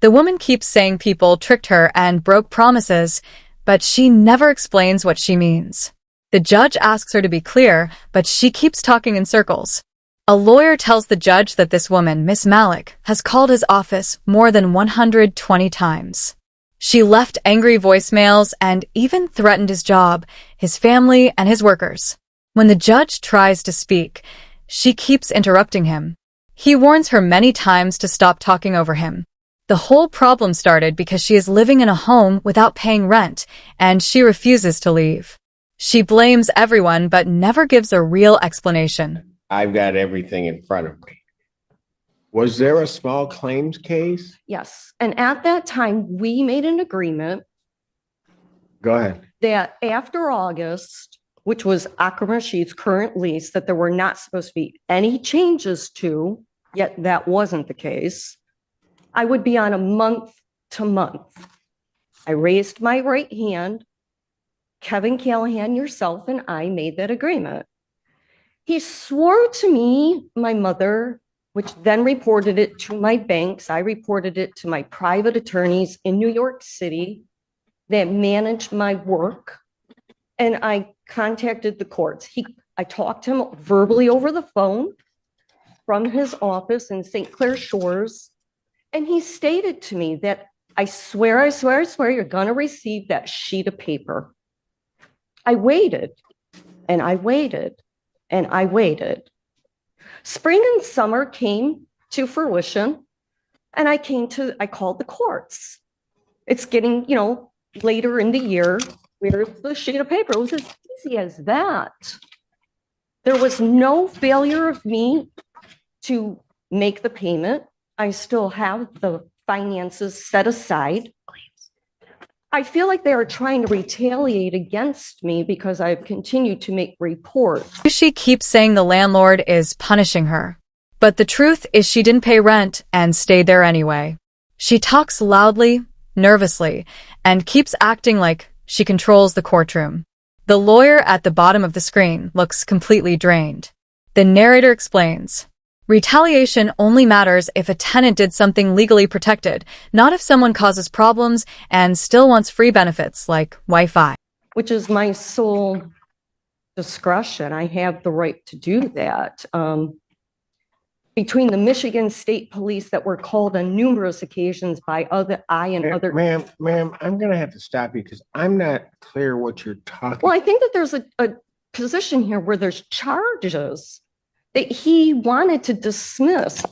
The woman keeps saying people tricked her and broke promises, but she never explains what she means. The judge asks her to be clear, but she keeps talking in circles. A lawyer tells the judge that this woman, Miss Malik, has called his office more than 120 times. She left angry voicemails and even threatened his job, his family, and his workers. When the judge tries to speak, she keeps interrupting him. He warns her many times to stop talking over him. The whole problem started because she is living in a home without paying rent, and she refuses to leave. She blames everyone but never gives a real explanation. I've got everything in front of me. Was there a small claims case? Yes. And at that time, we made an agreement. Go ahead. That after August, which was Akram Rashid's current lease, that there were not supposed to be any changes to, yet that wasn't the case. I would be on a month to month. I raised my right hand. Kevin Callahan, yourself, and I made that agreement. He swore to me, my mother, which then reported it to my banks. I reported it to my private attorneys in New York City that managed my work. And I contacted the courts. I talked to him verbally over the phone from his office in St. Clair Shores. And he stated to me that I swear, you're going to receive that sheet of paper. I waited and I waited and I waited. Spring and summer came to fruition and I called the courts. It's getting, later in the year. Where's the sheet of paper? It was as easy as that. There was no failure of me to make the payment. I still have the finances set aside. I feel like they are trying to retaliate against me because I've continued to make reports. She keeps saying the landlord is punishing her. But the truth is she didn't pay rent and stayed there anyway. She talks loudly, nervously, and keeps acting like she controls the courtroom. The lawyer at the bottom of the screen looks completely drained. The narrator explains, retaliation only matters if a tenant did something legally protected, not if someone causes problems and still wants free benefits like Wi-Fi. Which is my sole discretion. I have the right to do that. Between the Michigan State Police that were called on numerous occasions by other. Ma'am, I'm going to have to stop you because I'm not clear what you're talking. Well, I think that there's a position here where there's charges that he wanted to dismiss,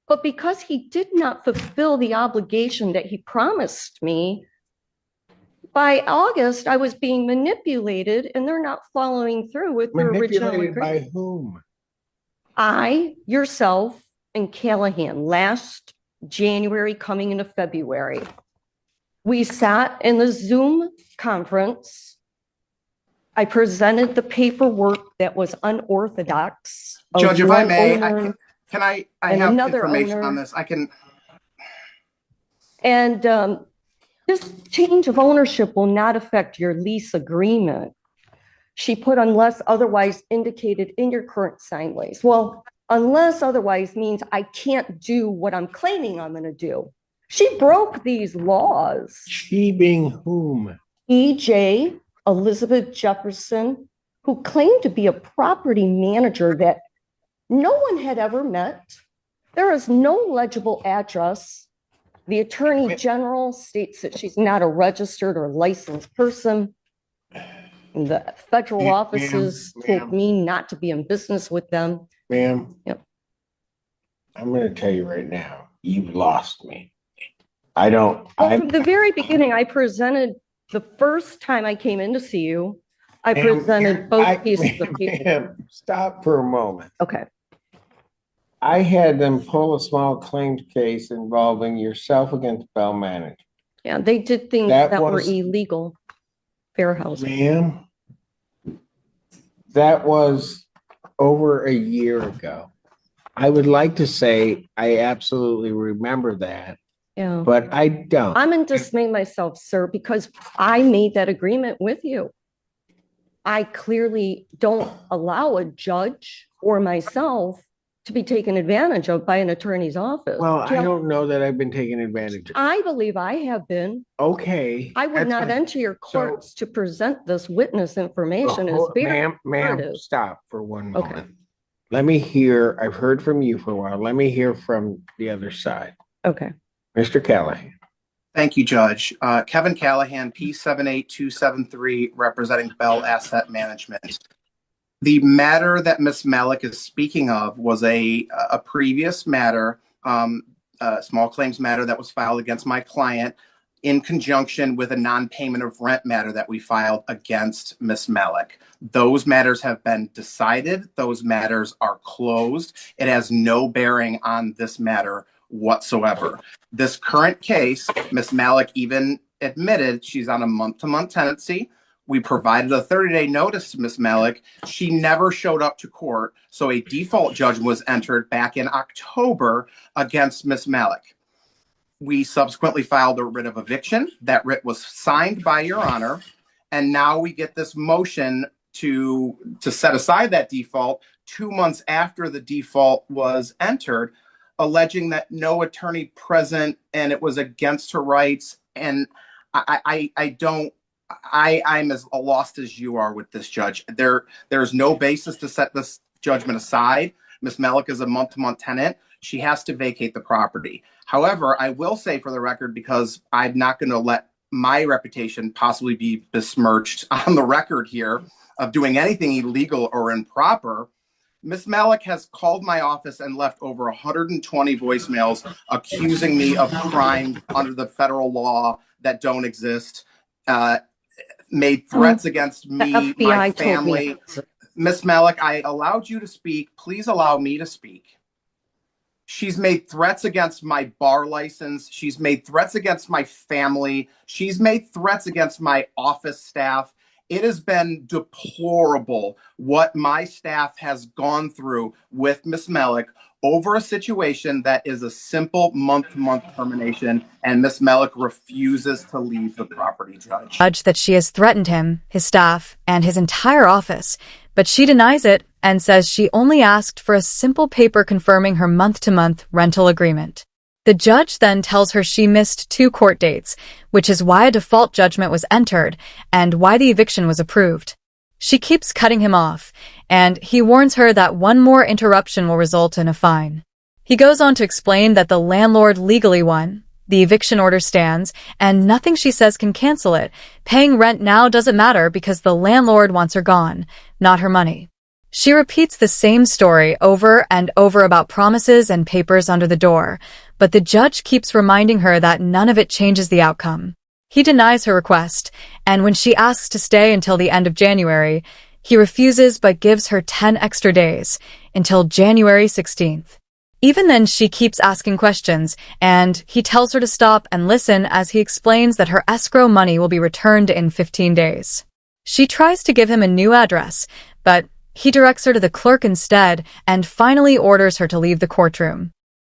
but because he did not fulfill the obligation that he promised me, by August, I was being manipulated and they're not following through with their original agreement. Manipulated by whom? I, yourself, and Callahan last January coming into February. We sat in the Zoom conference. I presented the paperwork that was unorthodox. Judge, if I may, I have information on this. And this change of ownership will not affect your lease agreement. She put unless otherwise indicated in your current signed lease. Well, unless otherwise means I can't do what I'm claiming I'm going to do. She broke these laws. She being whom? E.J. Elizabeth Jefferson, who claimed to be a property manager that no one had ever met. There is no legible address. The Attorney General states that she's not a registered or licensed person. The federal offices told me not to be in business with them. Ma'am, yep. I'm going to tell you right now, you've lost me. From the very beginning, I presented, the first time I came in to see you, I presented both pieces of paper. Stop for a moment. Okay. I had them pull a small claims case involving yourself against Bell Management. Yeah, they did things that were illegal. Fair housing. Ma'am, that was over a year ago. I would like to say I absolutely remember that, but I don't. I'm in dismay myself, sir, because I made that agreement with you. I clearly don't allow a judge or myself to be taken advantage of by an attorney's office. Well, I don't know that I've been taken advantage of. I believe I have been. Okay. I would not enter your courts to present this witness information as ma'am, stop for one moment. Okay. Let me hear, I've heard from you for a while. Let me hear from the other side. Okay. Mr. Callahan. Thank you, Judge. Kevin Callahan, P78273, representing Bell Asset Management. The matter that Ms. Malik is speaking of was a previous matter, a small claims matter that was filed against my client in conjunction with a non-payment of rent matter that we filed against Ms. Malik. Those matters have been decided. Those matters are closed. It has no bearing on this matter whatsoever. This current case, Ms. Malik even admitted she's on a month-to-month tenancy. We provided a 30-day notice to Ms. Malik. She never showed up to court, so a default judgment was entered back in October against Ms. Malik. We subsequently filed a writ of eviction. That writ was signed by Your Honor, and now we get this motion to set aside that default 2 months after the default was entered, alleging that no attorney present and it was against her rights. And I'm as lost as you are with this, Judge. There's no basis to set this judgment aside. Ms. Malik is a month-to-month tenant. She has to vacate the property. However, I will say for the record, because I'm not going to let my reputation possibly be besmirched on the record here of doing anything illegal or improper, Ms. Malik has called my office and left over 120 voicemails accusing me of crimes under the federal law that don't exist. Made threats against me, my family. Ms. Malik, I allowed you to speak. Please allow me to speak. She's made threats against my bar license. She's made threats against my family. She's made threats against my office staff. It has been deplorable what my staff has gone through with Ms. Malik over a situation that is a simple month-to-month termination, and Ms. Malik refuses to leave the property, Judge. That she has threatened him, his staff, and his entire office, but she denies it and says she only asked for a simple paper confirming her month-to-month rental agreement. The judge then tells her she missed 2 court dates, which is why a default judgment was entered and why the eviction was approved. She keeps cutting him off, and he warns her that one more interruption will result in a fine. He goes on to explain that the landlord legally won, the eviction order stands, and nothing she says can cancel it. Paying rent now doesn't matter because the landlord wants her gone, not her money. She repeats the same story over and over about promises and papers under the door, but the judge keeps reminding her that none of it changes the outcome. He denies her request, and when she asks to stay until the end of January, he refuses but gives her 10 extra days, until January 16th. Even then, she keeps asking questions, and he tells her to stop and listen as he explains that her escrow money will be returned in 15 days. She tries to give him a new address, but he directs her to the clerk instead and finally orders her to leave the courtroom.